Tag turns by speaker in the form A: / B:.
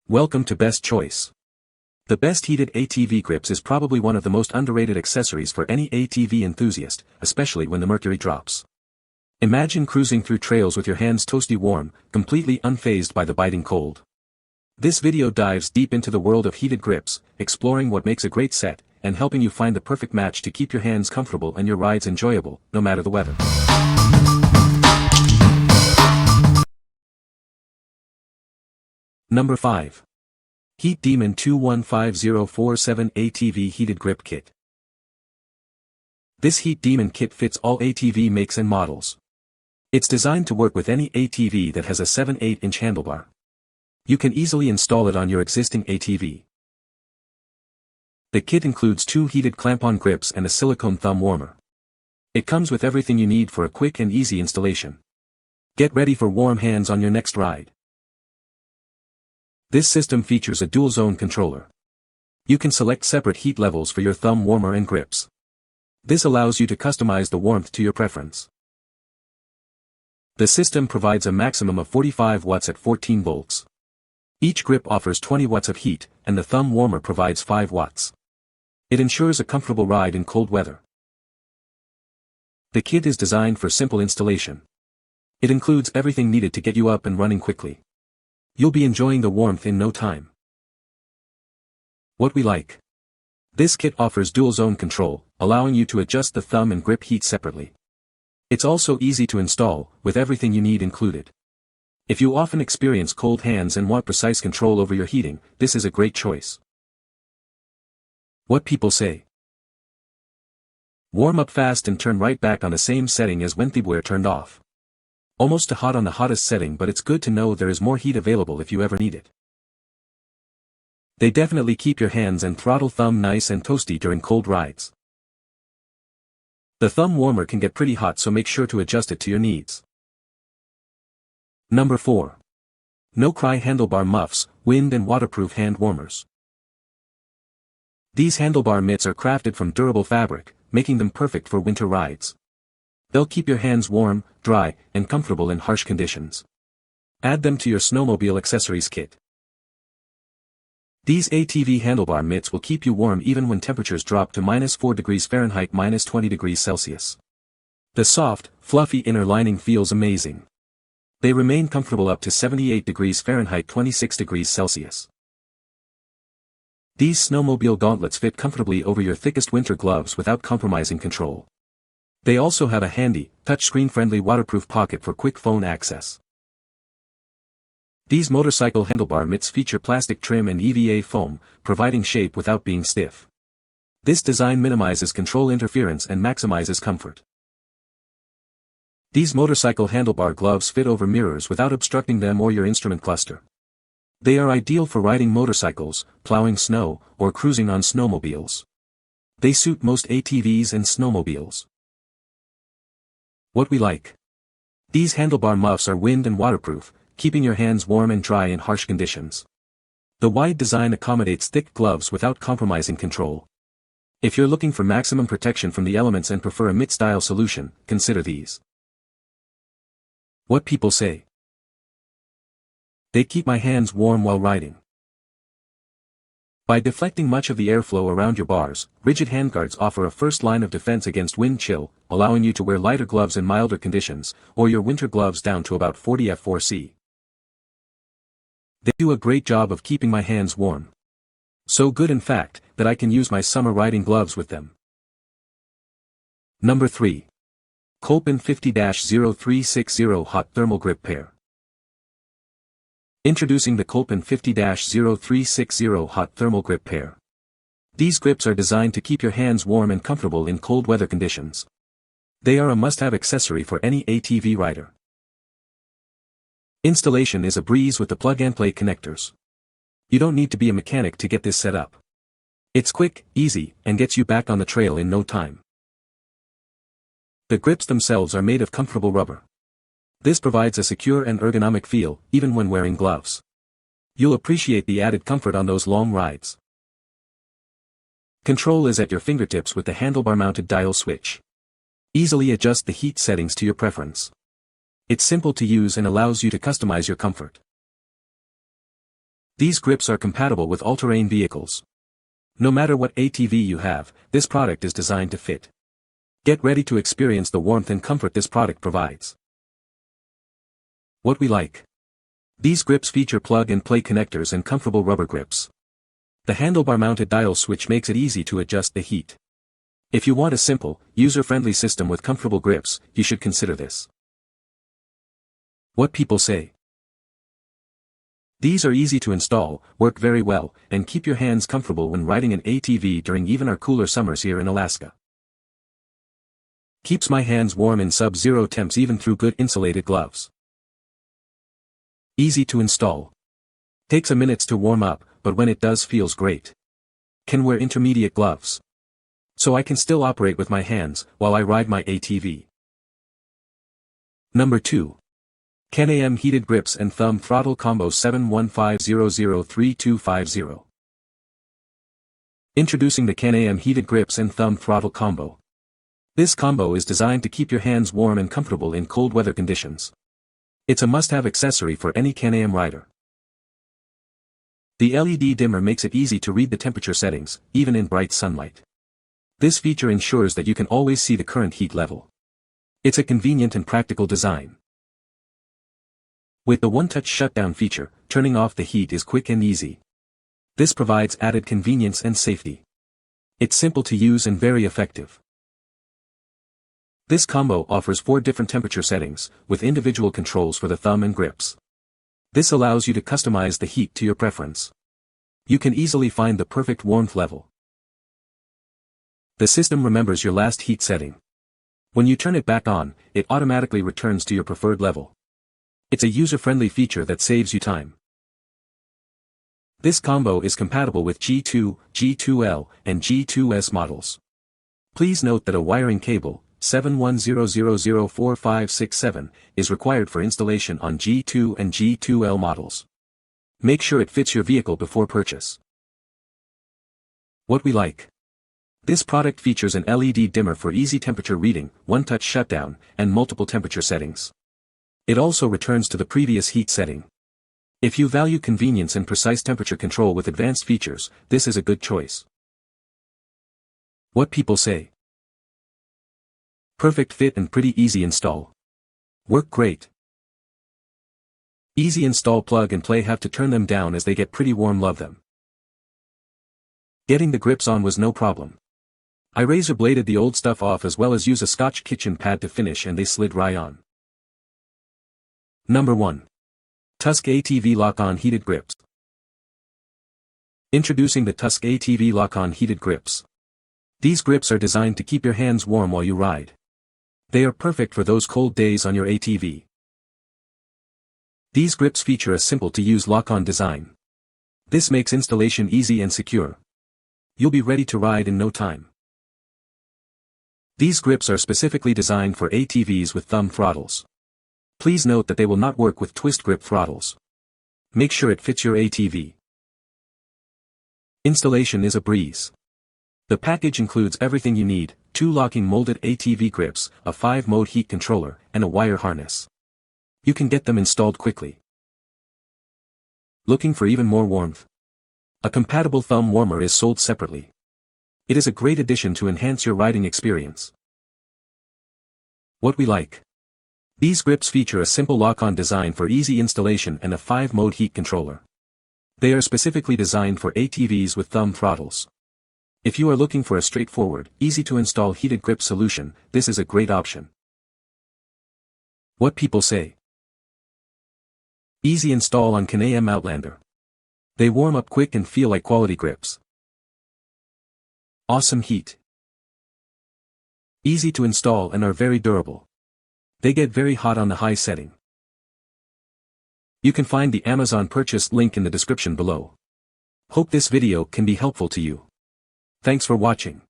A: Welcome to Best Choice. The best heated ATV grips is probably one of the most underrated accessories for any ATV enthusiast, especially when the mercury drops. Imagine cruising through trails with your hands toasty warm, completely unfazed by the biting cold. This video dives deep into the world of heated grips, exploring what makes a great set, and helping you find the perfect match to keep your hands comfortable and your rides enjoyable, no matter the weather. Number 5. Heat Demon 215047 ATV Heated Grip Kit. This Heat Demon kit fits all ATV makes and models. It's designed to work with any ATV that has a 7/8-inch handlebar. You can easily install it on your existing ATV. The kit includes 2 heated clamp-on grips and a silicone thumb warmer. It comes with everything you need for a quick and easy installation. Get ready for warm hands on your next ride. This system features a dual-zone controller. You can select separate heat levels for your thumb warmer and grips. This allows you to customize the warmth to your preference. The system provides a maximum of 45 watts at 14 volts. Each grip offers 20 watts of heat, and the thumb warmer provides 5 watts. It ensures a comfortable ride in cold weather. The kit is designed for simple installation. It includes everything needed to get you up and running quickly. You'll be enjoying the warmth in no time. What we like. This kit offers dual-zone control, allowing you to adjust the thumb and grip heat separately. It's also easy to install, with everything you need included. If you often experience cold hands and want precise control over your heating, this is a great choice. What people say. Warm up fast and turn right back on the same setting as when they were turned off. Almost too hot on the hottest setting, but it's good to know there is more heat available if you ever need it. They definitely keep your hands and throttle thumb nice and toasty during cold rides. The thumb warmer can get pretty hot, so make sure to adjust it to your needs. Number 4. NoCry Handlebar Muffs, Wind and Waterproof Hand Warmers. These handlebar mitts are crafted from durable fabric, making them perfect for winter rides. They'll keep your hands warm, dry, and comfortable in harsh conditions. Add them to your snowmobile accessories kit. These ATV handlebar mitts will keep you warm even when temperatures drop to -4 degrees Fahrenheit -20 degrees Celsius. The soft, fluffy inner lining feels amazing. They remain comfortable up to 78 degrees Fahrenheit 26 degrees Celsius. These snowmobile gauntlets fit comfortably over your thickest winter gloves without compromising control. They also have a handy, touchscreen-friendly waterproof pocket for quick phone access. These motorcycle handlebar mitts feature plastic trim and EVA foam, providing shape without being stiff. This design minimizes control interference and maximizes comfort. These motorcycle handlebar gloves fit over mirrors without obstructing them or your instrument cluster. They are ideal for riding motorcycles, plowing snow, or cruising on snowmobiles. They suit most ATVs and snowmobiles. What we like. These handlebar muffs are wind and waterproof, keeping your hands warm and dry in harsh conditions. The wide design accommodates thick gloves without compromising control. If you're looking for maximum protection from the elements and prefer a mitt-style solution, consider these. What people say. They keep my hands warm while riding. By deflecting much of the airflow around your bars, rigid handguards offer a first line of defense against wind chill, allowing you to wear lighter gloves in milder conditions, or your winter gloves down to about 40 F4C. They do a great job of keeping my hands warm. So good in fact, that I can use my summer riding gloves with them. Number 3. Kolpin 50-0360 Hot Thermal Grip Pair. Introducing the Kolpin 50-0360 Hot Thermal Grip Pair. These grips are designed to keep your hands warm and comfortable in cold weather conditions. They are a must-have accessory for any ATV rider. Installation is a breeze with the plug-and-play connectors. You don't need to be a mechanic to get this set up. It's quick, easy, and gets you back on the trail in no time. The grips themselves are made of comfortable rubber. This provides a secure and ergonomic feel, even when wearing gloves. You'll appreciate the added comfort on those long rides. Control is at your fingertips with the handlebar-mounted dial switch. Easily adjust the heat settings to your preference. It's simple to use and allows you to customize your comfort. These grips are compatible with all-terrain vehicles. No matter what ATV you have, this product is designed to fit. Get ready to experience the warmth and comfort this product provides. What we like. These grips feature plug-and-play connectors and comfortable rubber grips. The handlebar-mounted dial switch makes it easy to adjust the heat. If you want a simple, user-friendly system with comfortable grips, you should consider this. What people say. These are easy to install, work very well, and keep your hands comfortable when riding an ATV during even our cooler summers here in Alaska. Keeps my hands warm in sub-zero temps even through good insulated gloves. Easy to install. Takes a minute to warm up, but when it does feels great. Can wear intermediate gloves. So I can still operate with my hands, while I ride my ATV. Number 2. Can-Am Heated Grips and Thumb Throttle Combo 715003250. Introducing the Can-Am Heated Grips and Thumb Throttle Combo. This combo is designed to keep your hands warm and comfortable in cold weather conditions. It's a must-have accessory for any Can-Am rider. The LED dimmer makes it easy to read the temperature settings, even in bright sunlight. This feature ensures that you can always see the current heat level. It's a convenient and practical design. With the one-touch shutdown feature, turning off the heat is quick and easy. This provides added convenience and safety. It's simple to use and very effective. This combo offers 4 different temperature settings, with individual controls for the thumb and grips. This allows you to customize the heat to your preference. You can easily find the perfect warmth level. The system remembers your last heat setting. When you turn it back on, it automatically returns to your preferred level. It's a user-friendly feature that saves you time. This combo is compatible with G2, G2L, and G2S models. Please note that a wiring cable, 710004567, is required for installation on G2 and G2L models. Make sure it fits your vehicle before purchase. What we like. This product features an LED dimmer for easy temperature reading, one-touch shutdown, and multiple temperature settings. It also returns to the previous heat setting. If you value convenience and precise temperature control with advanced features, this is a good choice. What people say. Perfect fit and pretty easy install. Work great. Easy install, plug and play, have to turn them down as they get pretty warm, love them. Getting the grips on was no problem. I razor bladed the old stuff off as well as use a Scotch kitchen pad to finish and they slid right on. Number 1. Tusk ATV Lock-On Heated Grips. Introducing the Tusk ATV Lock-On Heated Grips. These grips are designed to keep your hands warm while you ride. They are perfect for those cold days on your ATV. These grips feature a simple-to-use lock-on design. This makes installation easy and secure. You'll be ready to ride in no time. These grips are specifically designed for ATVs with thumb throttles. Please note that they will not work with twist grip throttles. Make sure it fits your ATV. Installation is a breeze. The package includes everything you need: 2 locking molded ATV grips, a 5-mode heat controller, and a wire harness. You can get them installed quickly. Looking for even more warmth? A compatible thumb warmer is sold separately. It is a great addition to enhance your riding experience. What we like. These grips feature a simple lock-on design for easy installation and a 5-mode heat controller. They are specifically designed for ATVs with thumb throttles. If you are looking for a straightforward, easy-to-install heated grip solution, this is a great option. What people say. Easy install on Can-Am Outlander. They warm up quick and feel like quality grips. Awesome heat. Easy to install and are very durable. They get very hot on the high setting. You can find the Amazon purchase link in the description below. Hope this video can be helpful to you. Thanks for watching.